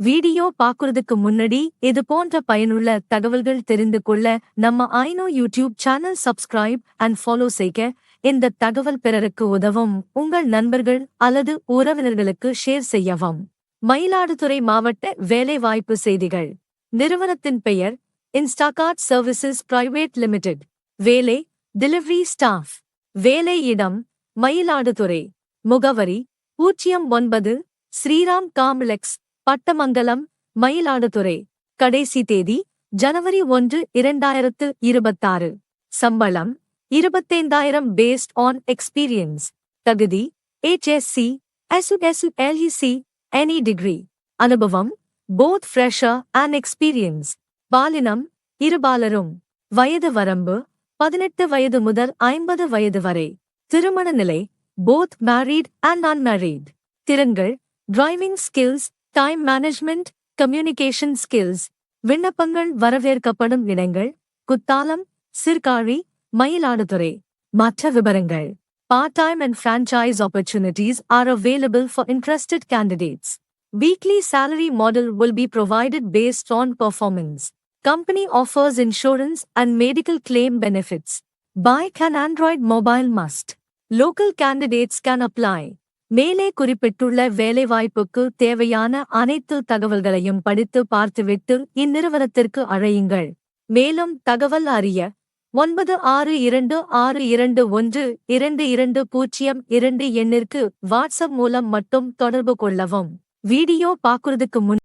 Video பாக்குறதுக்கு முன்னாடி இது போன்ற பயனுள்ள தகவல்கள் தெரிந்து கொள்ள நம்ம ஐனோ YouTube channel subscribe and follow செய்க. இந்த தகவல் பிறருக்கு உதவும் உங்கள் நண்பர்கள் அல்லது உறவினர்களுக்கு ஷேர் செய்யவும். மயிலாடுதுறை மாவட்ட வேலைவாய்ப்பு செய்திகள். நிறுவனத்தின் பெயர் இன்ஸ்டாகார்ட் சர்வீசஸ் பிரைவேட் லிமிடெட். வேலை டெலிவரி ஸ்டாஃப். வேலை இடம் மயிலாடுதுறை. முகவரி 09 ஸ்ரீராம் காம்ப்ளெக்ஸ், பட்டமங்கலம், மயிலாடுதுறை. கடைசி தேதி ஜனவரி 1, 2026. சம்பளம் 25,000 பேஸ்ட் ஆன் எக்ஸ்பீரியன்ஸ். தகுதி HSC, SULEC, எனி டிகிரி. அனுபவம் போத் ஃப்ரெஷர் அண்ட் எக்ஸ்பீரியன்ஸ். பாலினம் இருபாலரும். வயது வரம்பு 18 வயது முதல் 50 வயது வரை. திருமண நிலை போத் மேரீட் அண்ட் அன்மேரீட். திறன்கள் driving skills, time management, communication skills. விண்ணப்பங்கள் வரவேற்கப்படும் இடங்கள் குத்தாலம், சீர்காழி, மயிலாடுதுறை. மற்ற விவரங்கள். Part-time and franchise opportunities are available for interested candidates. Weekly salary model will be provided based on performance. Company offers insurance and medical claim benefits. Bike and Android mobile must. Local candidates can apply. மேலே குறிப்பிட்டுள்ள வேலைவாய்ப்புக்கு தேவையான அனைத்து தகவல்களையும் படித்து பார்த்துவிட்டு இந்நிறுவனத்திற்கு அழையுங்கள். மேலும் தகவல் அறிய 9626212202 எண்ணிற்கு வாட்ஸ்அப் மூலம் மட்டும் தொடர்பு கொள்ளவும். வீடியோ பார்க்குறதுக்கு முன்